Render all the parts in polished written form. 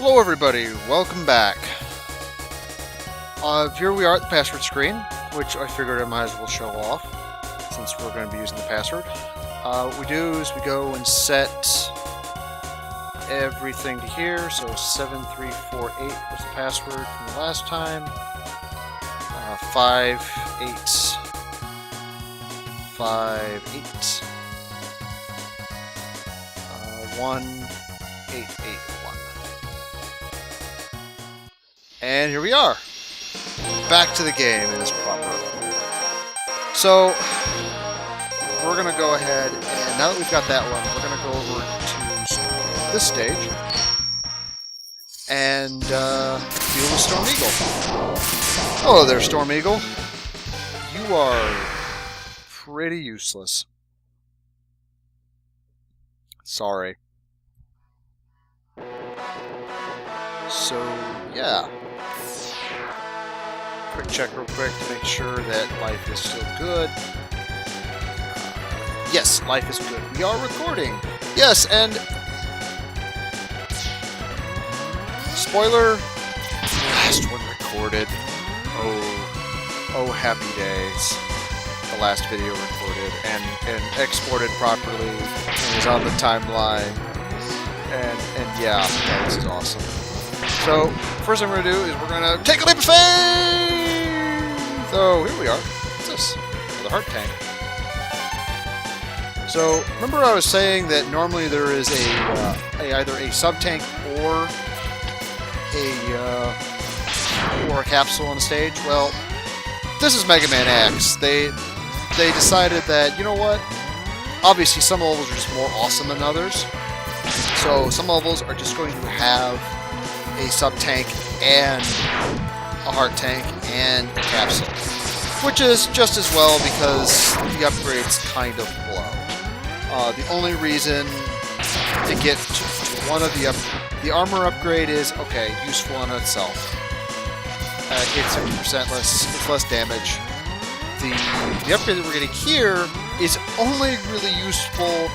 Hello everybody, welcome back. Here we are at the password screen, which I figured I might as well show off, since we're going to be using the password. What we do is we go and set everything to here, so 7348 was the password from the last time. 5858 1881. And here we are. Back to the game in its proper. So we're gonna go ahead and now that we've got that one, we're gonna go over to this stage and deal with Storm Eagle. Hello there, Storm Eagle. You are pretty useless. Sorry. So, yeah. Quick check real quick to make sure that life is still good. Yes, life is good. We are recording. Yes, and spoiler, last one recorded. Oh, happy days. The last video recorded and exported properly and is on the timeline. And yeah, this is awesome. So, first thing we're going to do is we're going to take a leap of faith! So, here we are. What's this? The heart tank. So, remember I was saying that normally there is either a sub-tank or a capsule on a stage? Well, this is Mega Man X. They decided that, you know what? Obviously, some levels are just more awesome than others. So, some levels are just going to have a sub-tank and a heart tank and a capsule. Which is just as well because the upgrades kind of blow. The only reason to get to one of the armor upgrade is, okay, useful in itself. It's 50% less, it's less damage. The upgrade that we're getting here is only really useful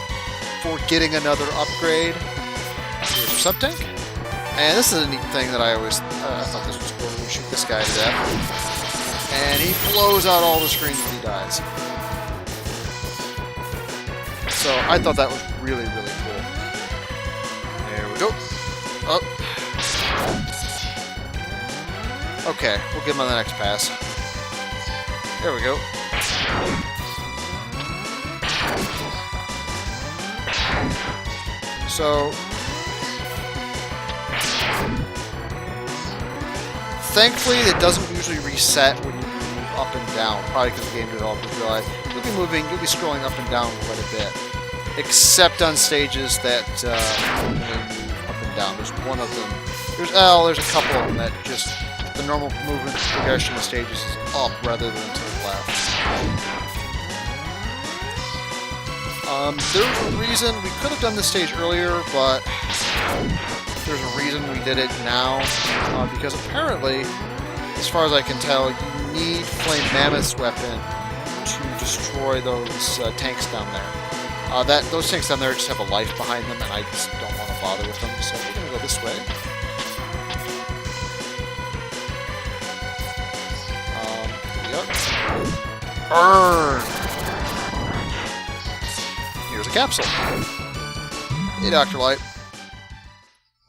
for getting another upgrade. Here's our sub-tank. And this is a neat thing that I always thought this was cool. We shoot this guy to death. And he blows out all the screens when he dies. So I thought that was really, really cool. There we go. Oh. Okay, we'll give him on the next pass. There we go. So thankfully, it doesn't usually reset when you move up and down. Probably because the game developers realize you'll be scrolling up and down quite a bit. Except on stages that move up and down. There's one of them. There's a couple of them that just the normal movement progression of stages is up rather than to the left. There's a reason we could have done this stage earlier, but there's a reason we did it now, because apparently, as far as I can tell, you need Flame Mammoth's weapon to destroy those tanks down there. Those tanks down there just have a life behind them, and I just don't want to bother with them, so we're going to go this way. Yep. Burn! Here's a capsule. Hey, Dr. Light.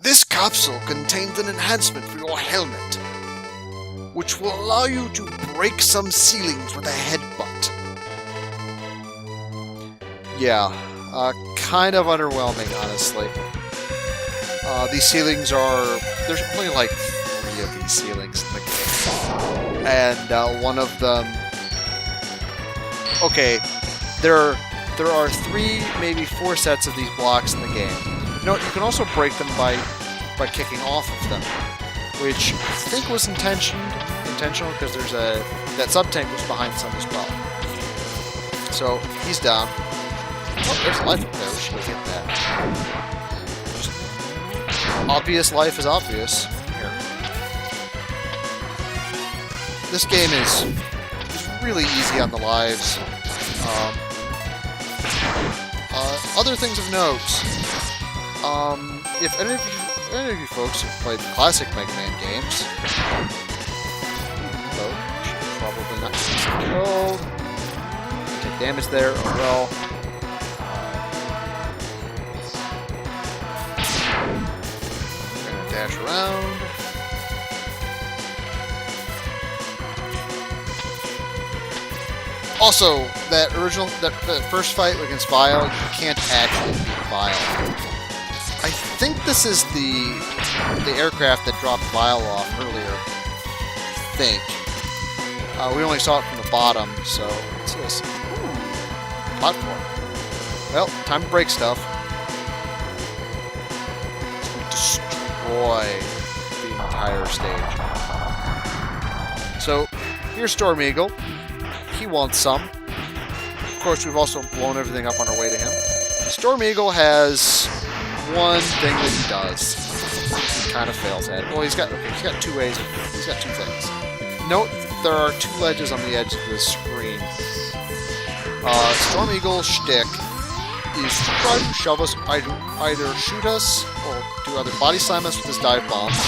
This capsule contains an enhancement for your helmet, which will allow you to break some ceilings with a headbutt. Yeah, kind of underwhelming, honestly. These ceilings there's only like 3 of these ceilings in the game. And one of them... Okay, there are 3, maybe 4 sets of these blocks in the game. You know, you can also break them by kicking off of them, which I think was intentional because that sub-tank was behind some as well. So, he's down. Oh, there's life up there. We should go get that. Just obvious life is obvious. Here. This game is really easy on the lives. Other things of note. If any of you any of you folks who've played the classic Mega Man games, probably not killed. Take damage there, oh well. Gonna dash around. Also, that first fight against Vile, you can't actually beat Vile. I think this is the aircraft that dropped Vile off earlier. I think. We only saw it from the bottom, so what's this? Ooh, platform. Well, time to break stuff. Destroy the entire stage. So, here's Storm Eagle. He wants some. Of course, we've also blown everything up on our way to him. Storm Eagle has one thing that he does. He kind of fails at it. Well, he's got two ways. He's got two things. Note there are two ledges on the edge of the screen. Storm Eagle's shtick is to try to shove us, either shoot us or do either body slam us with his dive bombs,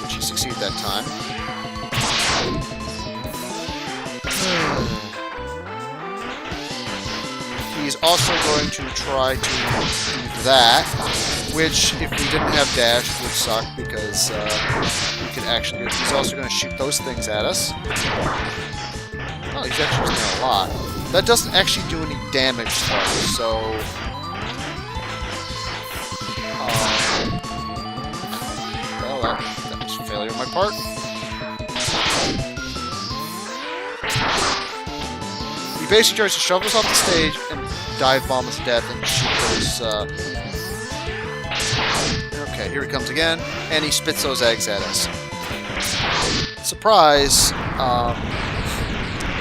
which he succeeded that time. He's also going to try to do that, which, if we didn't have dash, would suck because we could actually do it. He's also going to shoot those things at us. Oh, he's actually using a lot. That doesn't actually do any damage, though, so... well, that was a failure on my part. He basically tries to shove us off the stage and dive bomb us to death and shoot those, Okay, here he comes again, and he spits those eggs at us. Surprise!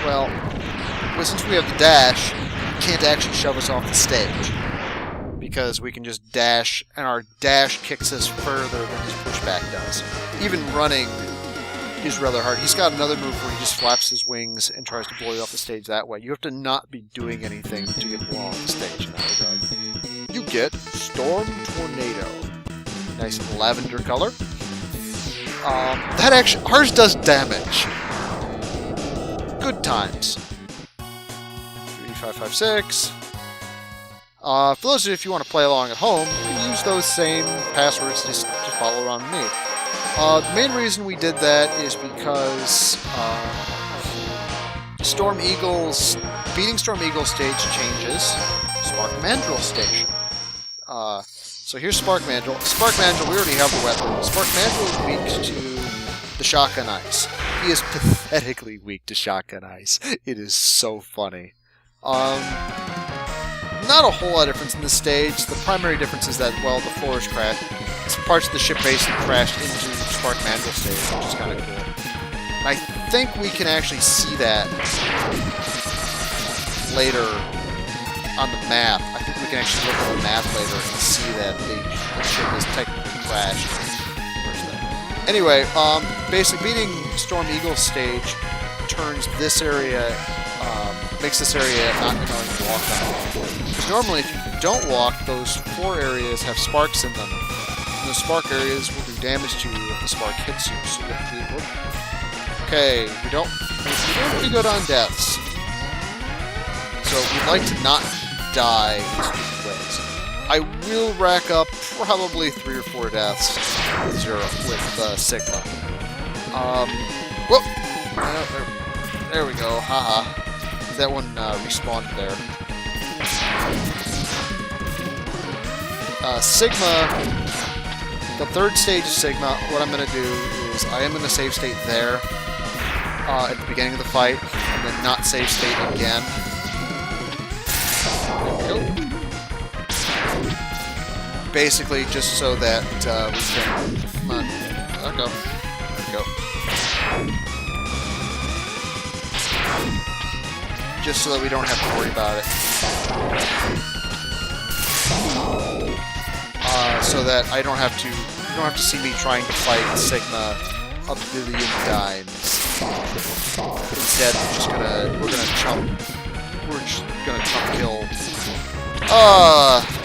Well, since we have the dash, he can't actually shove us off the stage. Because we can just dash, and our dash kicks us further than his pushback does. Even running is rather hard. He's got another move where he just flaps his wings and tries to blow you off the stage that way. You have to not be doing anything to get blown off the stage in that regard. You get Storm Tornado. Nice lavender color. That actually... ours does damage. Good times. 3556. For those of you, if you want to play along at home, you can use those same passwords just to follow around me. The main reason we did that is because beating Storm Eagle's stage changes Spark Mandrill station. So here's Spark Mandrill. Spark Mandrill, we already have the weapon. Spark Mandrill is weak to the Shotgun Ice. He is pathetically weak to Shotgun Ice. It is so funny. Not a whole lot of difference in this stage. The primary difference is that, well, the floor is crashed. Parts of the ship basically crashed into Spark Mandrill stage, which is kind of cool. And I think we can actually see that later on the map. I think we can actually look at the map later and see that the ship is technically crashed. Anyway, basically beating Storm Eagle's stage turns this area, makes this area not annoying to walk on. Because normally, if you don't walk, those floor areas have sparks in them. And those spark areas will do damage to you if the spark hits you, so you have to be able... Okay, we don't pretty good on deaths. So we'd like to not die in stupid ways. I will rack up probably 3 or 4 deaths with Sigma. Whoop! There we go, haha. That one respawned there. Sigma, the third stage of Sigma, what I'm going to do is I am going to save state there at the beginning of the fight, and then not save state again. There we go. Basically, just so that we can... Come on. There we go. There we go. Just so that we don't have to worry about it. So that I don't have to... You don't have to see me trying to fight Sigma a billion times. Instead, we're just gonna chump kill.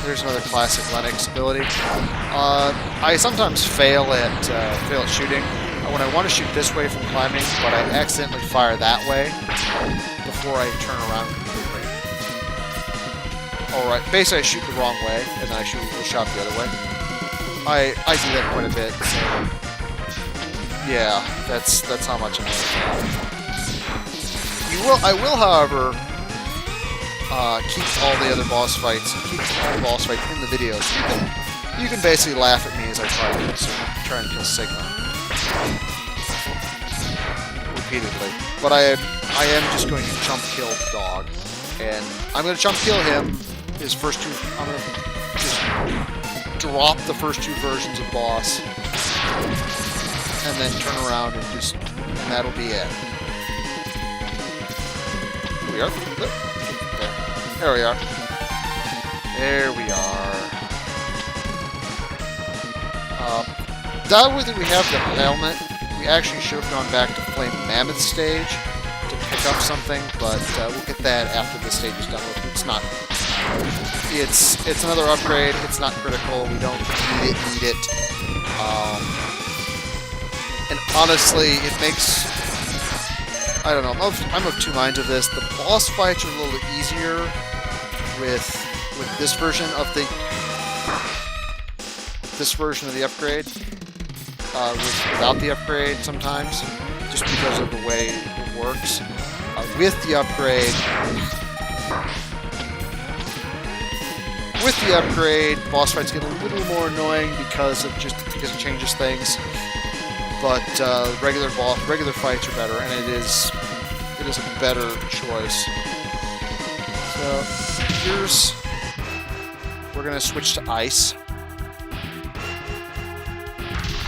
There's another classic Lennox ability. I sometimes fail at shooting. When I want to shoot this way from climbing, but I accidentally fire that way before I turn around completely. Alright, basically I shoot the wrong way, and then I shoot a shot the other way. I do that quite a bit, so yeah, that's how much I'm doing. I will, however, keep all the other boss fights, in the videos. You can basically laugh at me as I try and kill Sigma repeatedly. But I am just going to chump kill the dog, and I'm going to chump kill him. His first two. I'm going to just drop the first two versions of boss, and then turn around and that'll be it. Here we are. There we are. There we are. That way that we have the helmet, we actually should have gone back to Flame Mammoth stage to pick up something, but we'll get that after this stage is done with. It's not. It's another upgrade. It's not critical. We don't need it. And honestly, it makes. I don't know. I'm of two minds of this. The boss fights are a little easier with this version of the upgrade. Without the upgrade sometimes, just because of the way it works. With the upgrade, boss fights get a little more annoying because it changes things. But regular fights are better, and it is a better choice. So we're gonna switch to ice,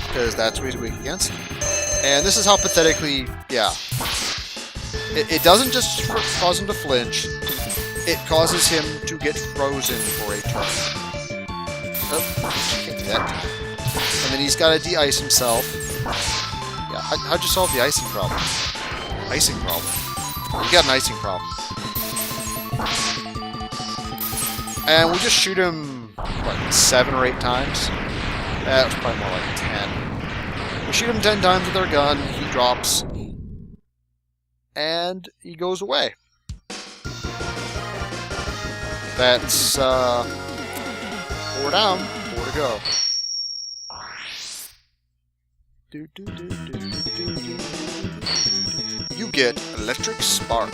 because that's what he's weak against. And this is how pathetically, yeah. It doesn't just cause him to flinch, it causes him to get frozen for a turn. Oh, can't do that. And then he's got to de-ice himself. Yeah, how'd you solve the icing problem? Icing problem. You got an icing problem. And we just shoot him, what, 7 or 8 times? That was probably more like 10. We shoot him 10 times with our gun, he drops, and he goes away. That's 4 down, 4 to go. You get Electric Spark.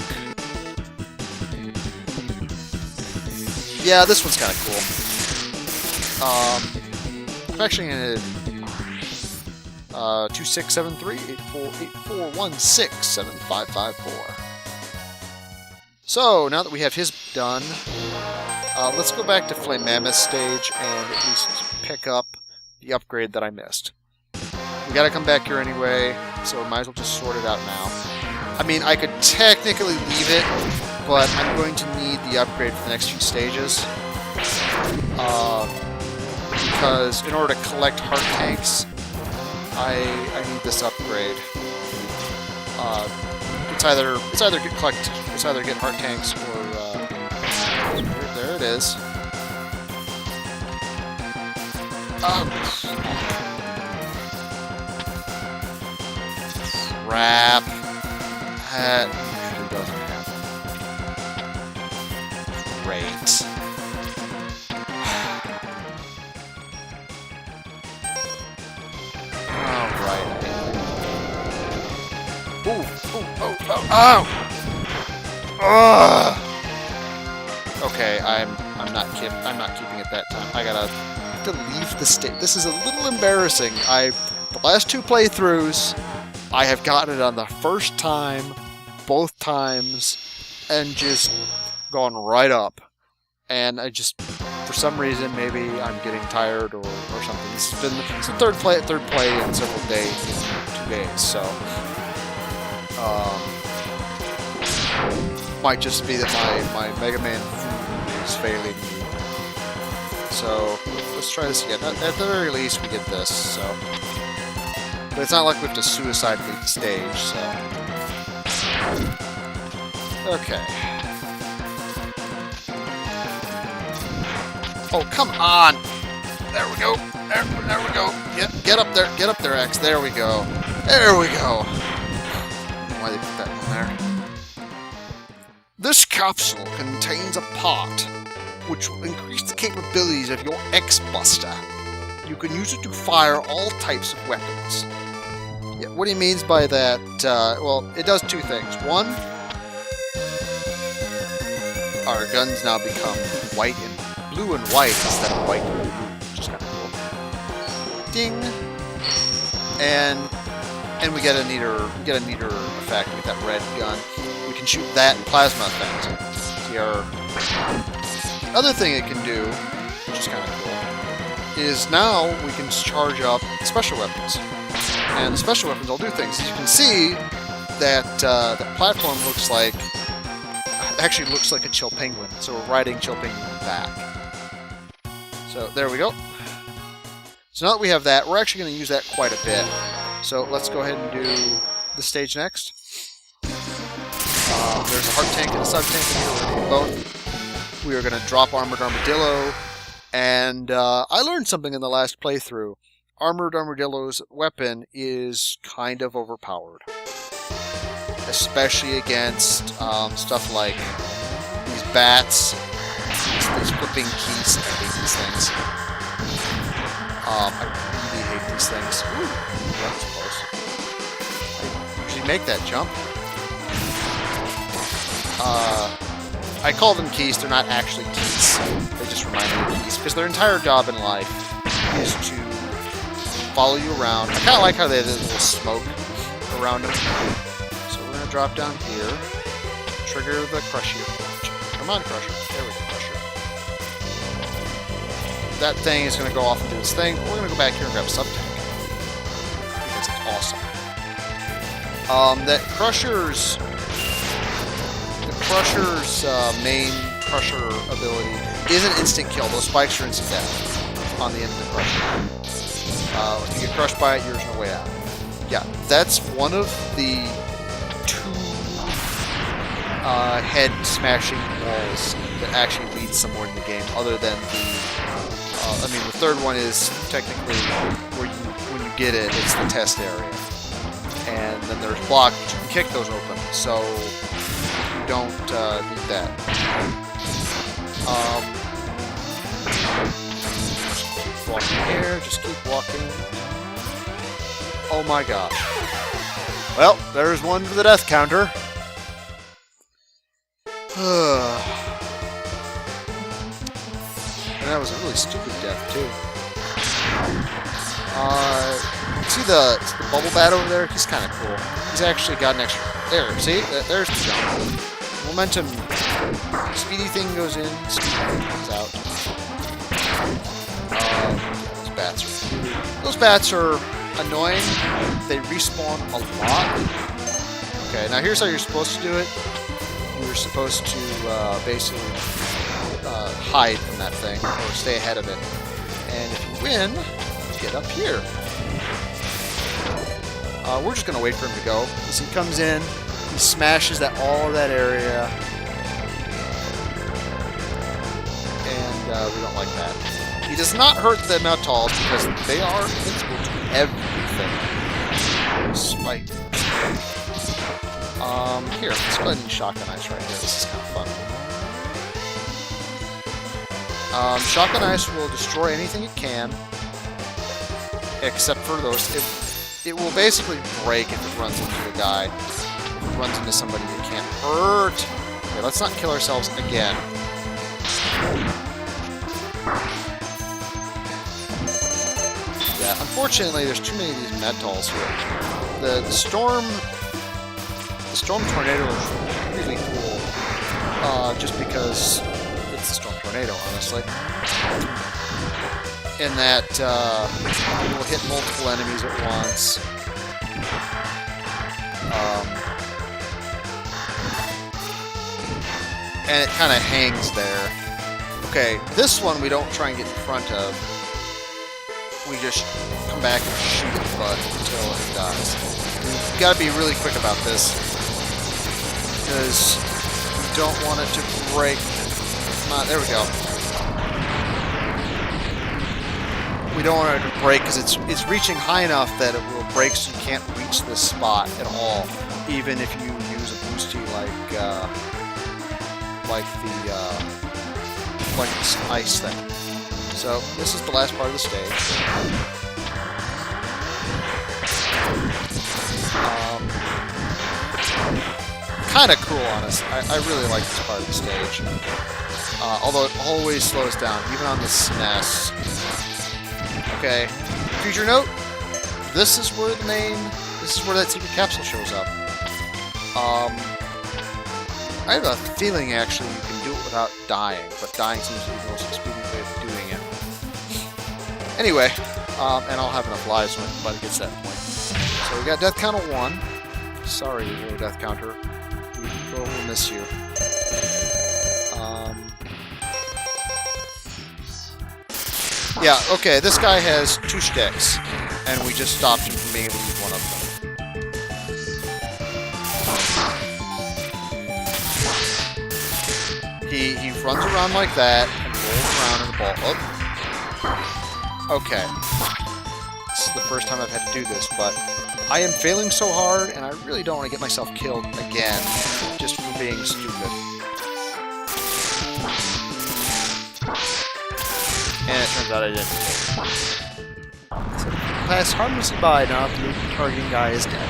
Yeah, this one's kind of cool. I'm actually going to 2673-8484167554. So, now that we have his done, let's go back to Flame Mammoth stage and at least pick up the upgrade that I missed. We gotta come back here anyway, so we might as well just sort it out now. I mean, I could technically leave it, but I'm going to need the upgrade for the next few stages. Because in order to collect heart tanks, I need this upgrade. It's either get heart tanks or there it is. Crap. That usually doesn't happen. Great. Alright. Oh! Ugh. Okay, I'm not keeping it that time. I gotta leave the state. This is a little embarrassing. The last 2 playthroughs, I have gotten it on the first time, both times, and just gone right up. And I just, for some reason, maybe I'm getting tired or something. This has been the third play in several days, 2 days, so might just be that my Mega Man food is failing me. So let's try this again. At the very least, we get this. So, but it's not like we have to suicide leave the stage. So, okay. Oh, come on! There we go. There we go. Get up there. Get up there, X. There we go. There we go. Why they put that in there? This capsule contains a part which will increase the capabilities of your X-Buster. You can use it to fire all types of weapons. Yeah, what he means by that, well, it does two things. One, our guns now become white and blue and white instead of white and blue, which is kind of cool. Ding! And we get a neater effect with that red gun. We can shoot that plasma effect. The other thing it can do, which is kind of cool, is now we can charge up special weapons. And the special weapons will do things. As you can see, that platform actually looks like a Chill Penguin. So we're riding Chill Penguin back. So there we go. So now that we have that, we're actually going to use that quite a bit. So let's go ahead and do the stage next. There's a heart tank and a sub tank in here. We're going to do both. We are going to drop Armored Armadillo. And I learned something in the last playthrough. Armored Armadillo's weapon is kind of overpowered. Especially against stuff like these bats, these flipping keys. I hate these things. I really hate these things. Ooh, that was close. I usually make that jump. I call them keys. They're not actually keys. They just remind me of keys. Because their entire job in life is to follow you around. I kind of like how they have this little smoke around them. So we're going to drop down here. Trigger the Crusher. Come on, Crusher. There we go, Crusher. That thing is going to go off and do its thing. We're going to go back here and grab a sub-tank. Because it's awesome. That Crusher's main Crusher ability is an instant kill. Those spikes are instant death on the end of the Crusher. If you get crushed by it, there's no way out. Yeah, that's one of the two head-smashing walls that actually leads somewhere in the game, other than the third one is technically where when you get it, it's the test area. And then there's blocks, but you can kick those open, so you don't need that. Walking here, just keep walking. Oh my gosh. Well, there's one for the death counter. And that was a really stupid death, too. See the bubble bat over there? He's kind of cool. He's actually got an extra... There, see? There's the jump. Momentum. Speedy thing goes in, speedy thing comes out. Those bats are annoying. They respawn a lot. Okay, now here's how you're supposed to do it. You're supposed to basically hide from that thing or stay ahead of it. And if you win, get up here. We're just gonna wait for him to go. As he comes in, he smashes all of that area, and we don't like that. He does not hurt the Metals because they are invincible to everything. Spike. Here, let's go ahead and Shotgun Ice right here. This is kind of fun. Shotgun Ice will destroy anything it can, except for those. It will basically break if it runs into a guy. If it runs into somebody it can't hurt. Okay, let's not kill ourselves again. Yeah, unfortunately, there's too many of these Metals here. The Storm Tornado is really cool, just because it's the Storm Tornado, honestly. In that it will hit multiple enemies at once. And it kind of hangs there. Okay, this one we don't try and get in front of. We just come back and shoot its butt until it dies. We've got to be really quick about this, because we don't want it to break. Come on, there we go. we don't want it to break because it's reaching high enough that it will break, so you can't reach this spot at all, even if you use a boosty like this ice thing. So this is the last part of the stage. Kind of cool, honest. I really like this part of the stage. Although it always slows down, even on the SNES. Okay, future note. This is where that secret capsule shows up. I have a feeling actually you can do it without dying, but dying seems to be the most expedient way of doing it. Anyway, and I'll have enough lives when it gets to that point. So we got death count of 1. Sorry, little death counter. We'll miss you. Yeah, okay, this guy has 2 sticks, and we just stopped him from being able to use one of them. He runs around like that, and rolls around in the ball. Oh. Okay. This is the first time I've had to do this, but I am failing so hard, and I really don't want to get myself killed again, just for being stupid. And it turns out I didn't. So, pass harmlessly by now, the targeting guy is dead.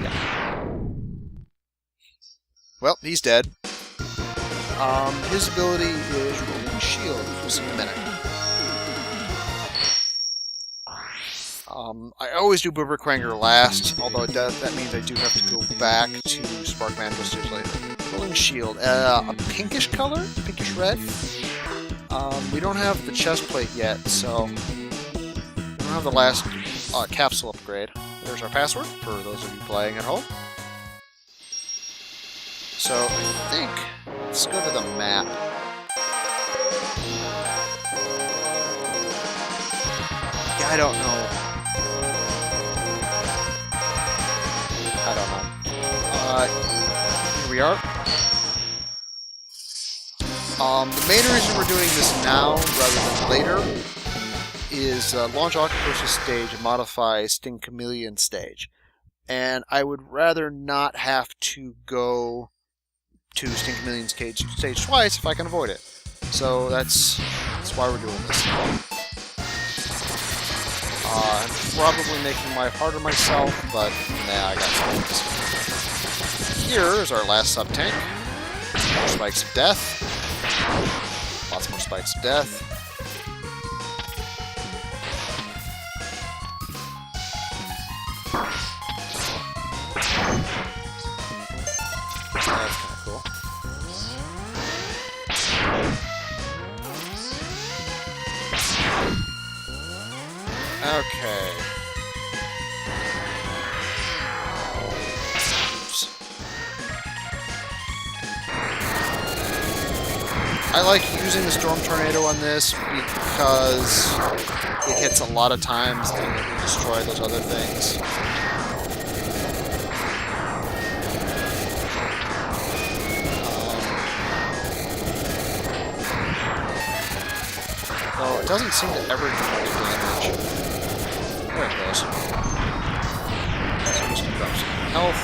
Yeah. Well, he's dead. His ability is Rolling Shield, which we'll see in a minute. I always do Boober Quanger last, although that means I do have to go back to Sparkman Boosters later. Rolling Shield, a pinkish color? Pinkish red? We don't have the chest plate yet, so we don't have the last capsule upgrade. There's our password for those of you playing at home. So I think let's go to the map. Yeah, I don't know. Here we are. The main reason we're doing this now rather than later is launch Octopus's stage and modify Sting Chameleon stage. And I would rather not have to go to Sting Chameleon's stage twice if I can avoid it. So that's why we're doing this. I'm probably making life harder myself, but nah, I got some. Here is our last sub-tank. More spikes of death. Lots more spikes of death. That's kind of cool. Okay. I like using the Storm Tornado on this because it hits a lot of times and it will destroy those other things. Though it doesn't seem to ever do damage. There it goes. So I'm just gonna drop some health.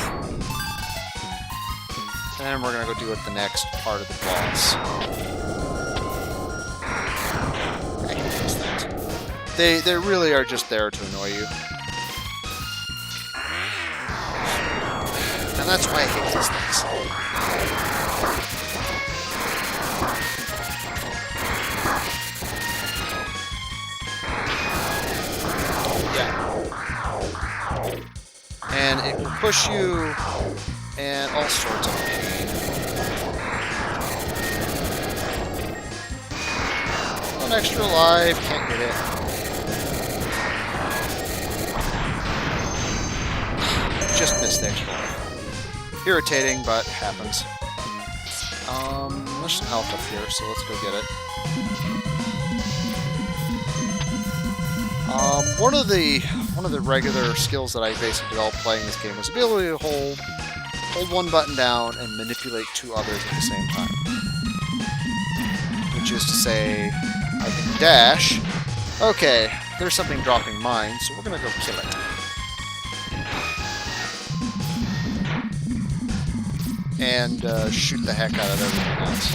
And we're gonna go do it the next part of the boss. I hate these things. They really are just there to annoy you. And that's why I hate these things. Yeah. And it will push you and all sorts of pain. One extra life, can't get it. Just missed the extra life. Irritating, but happens. There's some health up here, so let's go get it. One of the regular skills that I basically developed playing this game was the ability to hold one button down and manipulate 2 others at the same time. Which is to say, I can dash. Okay, there's something dropping mines, so we're gonna go kill it. And shoot the heck out of everything else.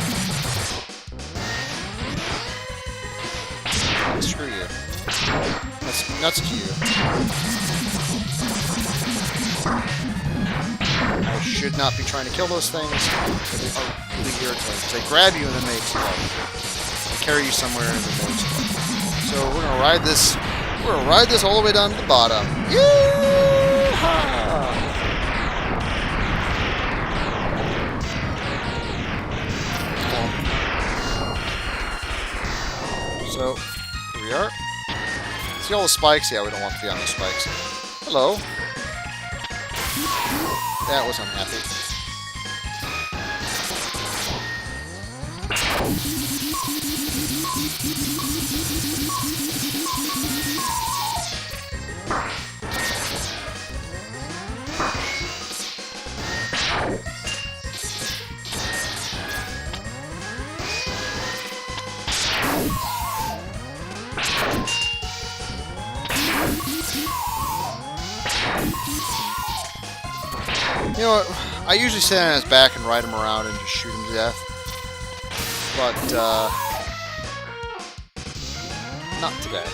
Screw you. That's nuts to you. I should not be trying to kill those things, because they are really irritating. They grab you and then they explode. They carry you somewhere and then they explode. So we're gonna ride this. We're gonna ride this all the way down to the bottom. Yeehaw! So here we are. See all the spikes? Yeah, we don't want to be on those spikes. Hello. That was unhappy. You know what? I usually sit on his back and ride him around and just shoot him to death. But, not today.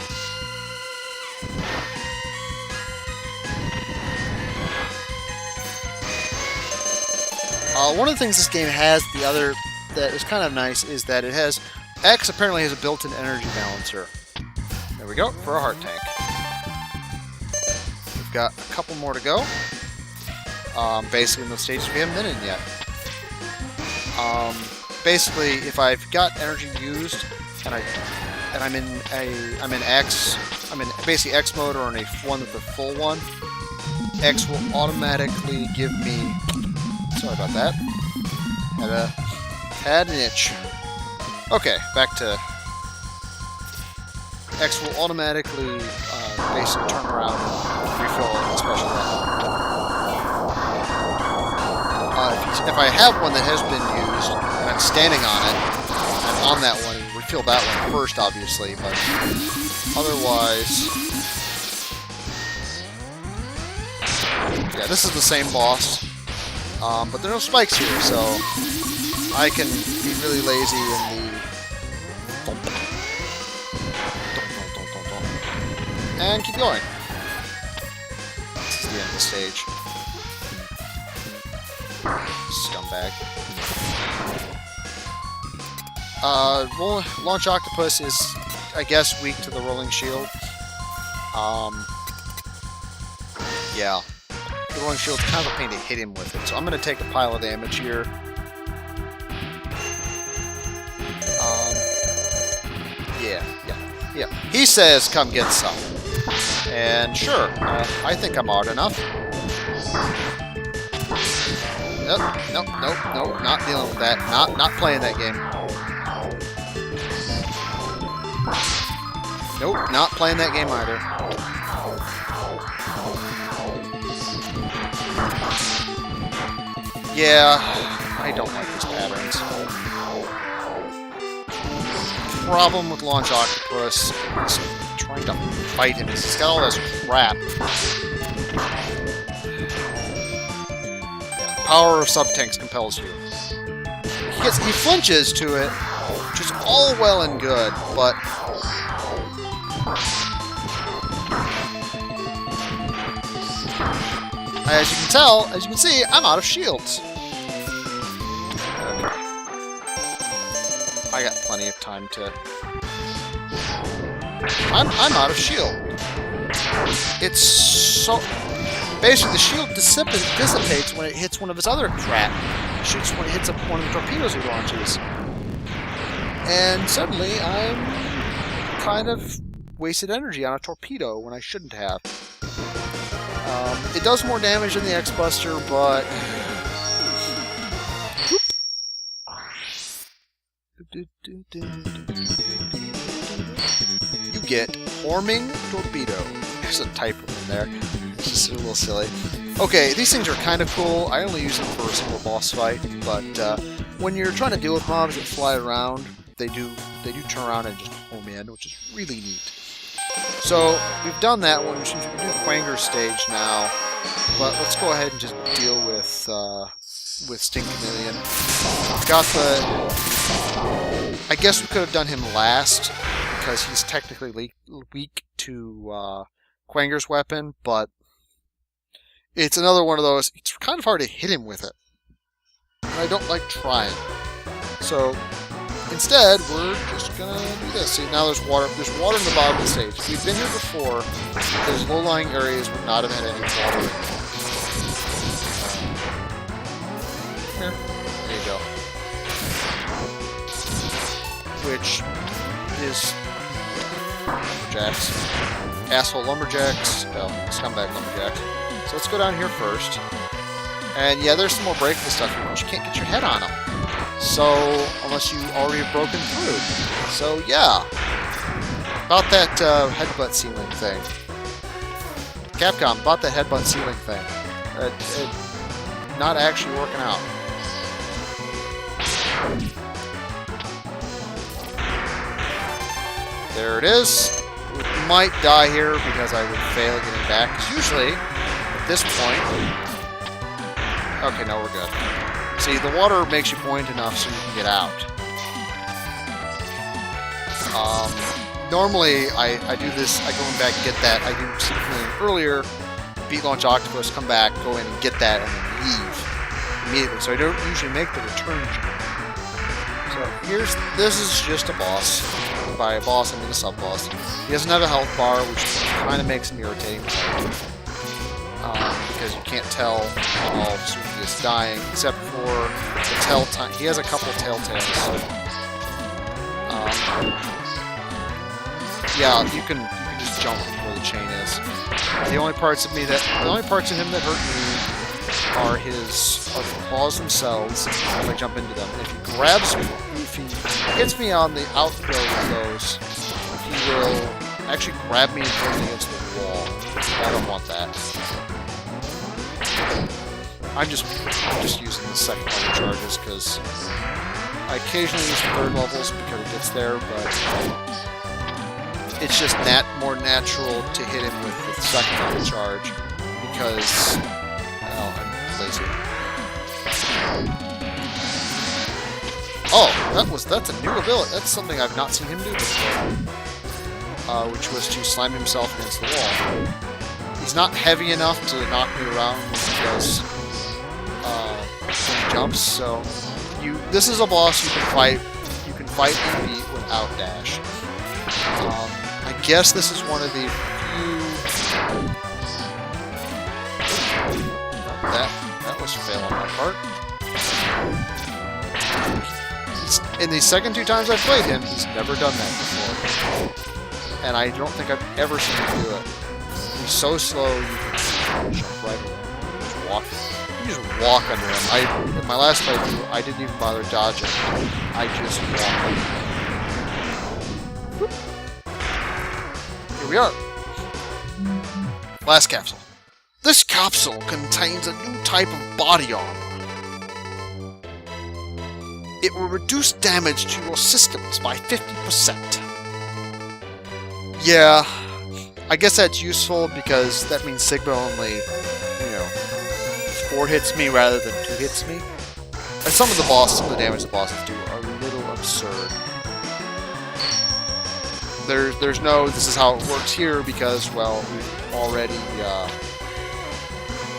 One of the things this game has, that is kind of nice, is that it has... X apparently has a built-in energy balancer. There we go, for a heart tank. We've got a couple more to go. Basically in those stages we haven't been in yet. Basically, if I've got energy used and I'm in basically X mode or in a one with the full one, X will automatically give me. Sorry about that. Had an itch. Okay, back to X will automatically basically turn around and refill a special weapon. If I have one that has been used, and I'm standing on it, I'm on that one, refill that one first, obviously, but otherwise... Yeah, this is the same boss, but there are no spikes here, so I can be really lazy in the... And keep going. This is the end of the stage. Scumbag. Launch Octopus is, I guess, weak to the rolling shield. Yeah. The rolling shield's kind of a pain to hit him with it, so I'm going to take a pile of damage here. Yeah. He says, come get some. And sure, I think I'm hard enough. Nope, not dealing with that. Not playing that game. Nope, not playing that game either. Yeah, I don't like these patterns. The problem with Launch Octopus is trying to fight him. He's got all this crap. Power of sub-tanks compels you. He flinches to it, which is all well and good, but... As you can see, I'm out of shields. I got plenty of time to... I'm out of shield. It's so... Basically, the shield dissipates when it hits one of his other crap. It shoots when it hits up one of the torpedoes he launches. And suddenly, I'm kind of wasted energy on a torpedo when I shouldn't have. It does more damage than the X-Buster, but... You get Horming Torpedo. There's a typo in there. It's just a little silly. Okay, these things are kind of cool. I only use them for a single boss fight, but when you're trying to deal with mobs that fly around, they do turn around and just platform in, which is really neat. So we've done that one, which means we can do Quanger's stage now. But let's go ahead and just deal with Sting Chameleon. Got the... I guess we could have done him last, because he's technically weak to Quanger's weapon, but it's another one of those, it's kind of hard to hit him with it. And I don't like trying. So instead, we're just gonna do this. See, now there's water in the bottom of the stage. If we'd been here before, those low-lying areas would not have had any water in them. Here. There you go. Which is lumberjacks. Asshole lumberjacks. Well, scumbag lumberjacks. So let's go down here first. And yeah, there's some more breakable stuff here, but you can't get your head on them. So, unless you already have broken through. So yeah. About that headbutt ceiling thing. Capcom, about that headbutt ceiling thing. Not actually working out. There it is. We might die here because I would fail getting back. Because usually, at this point... Okay, no, we're good. See, the water makes you buoyant enough so you can get out. Normally, I do this, I go in back and get that. I do something earlier, beat Launch Octopus, come back, go in and get that, and then leave immediately. So I don't usually make the return journey. So this is just a boss. By a boss, I mean a sub-boss. He doesn't have a health bar, which kind of makes him irritating. Because you can't tell how soon he is dying, except for the telltale. He has a couple of telltales. Yeah, you can just jump where the chain is. The only parts of him that hurt me are the claws themselves. If I jump into them, and if he grabs me, if he hits me on the outflow of those, he will actually grab me and throw me against the wall. I don't want that. I'm just using the second level charges because I occasionally use the third levels because it gets there, but it's just more natural to hit him with the second level charge because, well, I'm lazy. Oh, that's a new ability. That's something I've not seen him do before, which was to slam himself against the wall. He's not heavy enough to knock me around when he does when he jumps, so this is a boss you can fight and beat without dash. I guess this is one of the few that was a fail on my part. In the second two times I've played him, he's never done that before. And I don't think I've ever seen him do it. He's so slow, you can jump right away. Just walk. You just walk under him. In my last playthrough, I didn't even bother dodging. I just walked under him. Here we are. Last capsule. This capsule contains a new type of body armor. It will reduce damage to your systems by 50%. Yeah, I guess that's useful because that means Sigma only, 4 hits me rather than 2 hits me. And some of the damage the bosses do are a little absurd. There's no, this is how it works here because, well, we've already,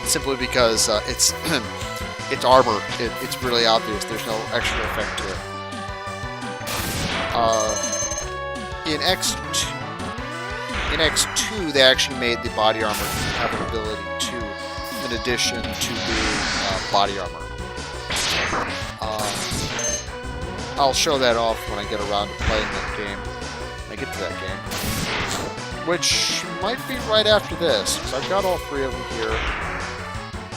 simply because it's armor. It's really obvious. There's no extra effect to it. In X2, they actually made the body armor have an ability to, in addition to being body armor. I'll show that off when I get around to playing that game. When I get to that game. Which might be right after this, because I've got all 3 of them here.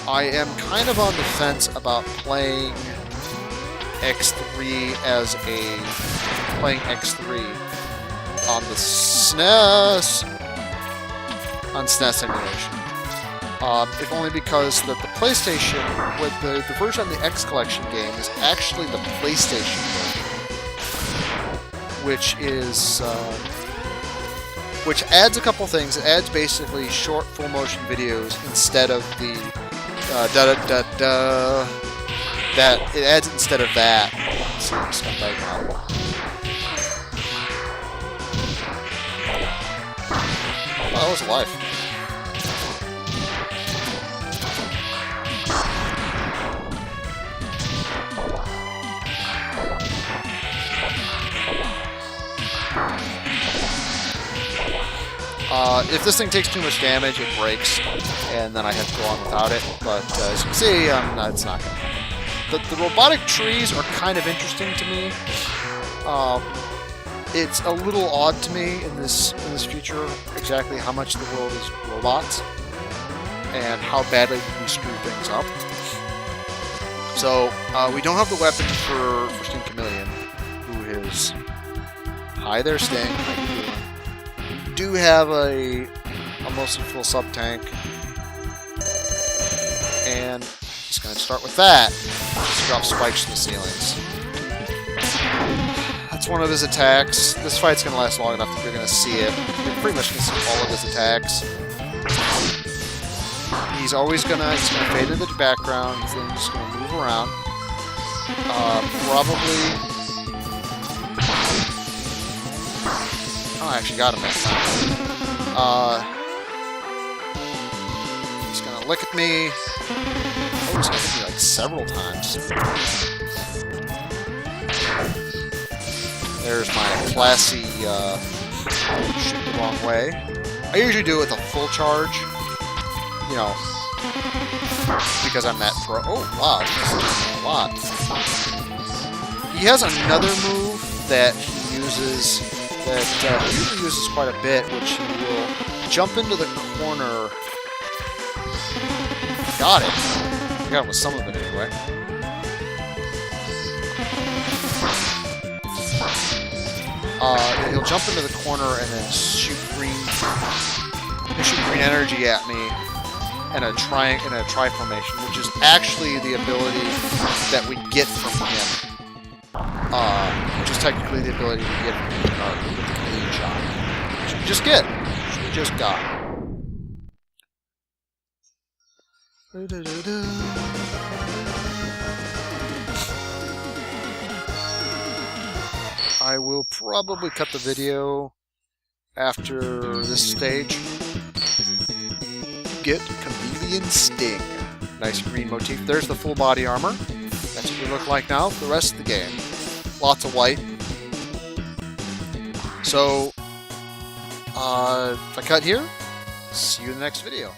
I am kind of on the fence about playing X3 playing X3 on the SNES, on SNES emulation. If only because the PlayStation, with the version of the X Collection game is actually the PlayStation version, which is which adds a couple things. It adds basically short full motion videos instead of the that it adds it instead of that. Let's see, let's come back now. Oh, that was life. If this thing takes too much damage, it breaks, and then I have to go on without it. But as you can see, it's not good. The robotic trees are kind of interesting to me. It's a little odd to me in this future exactly how much the world is robots and how badly we screw things up. So we don't have the weapon for Sting Chameleon, who is hi there, Sting. How you doing? We do have a mostly full sub tank, and just gonna start with that. Just drop spikes from the ceilings. That's one of his attacks. This fight's gonna last long enough that you're gonna see it. You're pretty much gonna see all of his attacks. He's gonna fade into the background. He's then just gonna move around. Probably. Oh, I actually got him that time. He's gonna lick at me. Oh, he's gonna hit me like several times. There's my classy shoot the wrong way. I usually do it with a full charge, you know, because I'm that pro. Oh, wow, this is a lot. He has another move that he uses, that he usually uses quite a bit, which he will jump into the corner. Got it. I got it with some of it anyway. He'll jump into the corner and then shoot green energy at me in a tri formation, which is actually the ability that we get from him. Which is technically the ability we get from him with the clean shot. Which we just get. Which we just got. I will probably cut the video after this stage. Get Chameleon Sting. Nice green motif. There's the full body armor. That's what we look like now for the rest of the game. Lots of white. So, if I cut here, see you in the next video.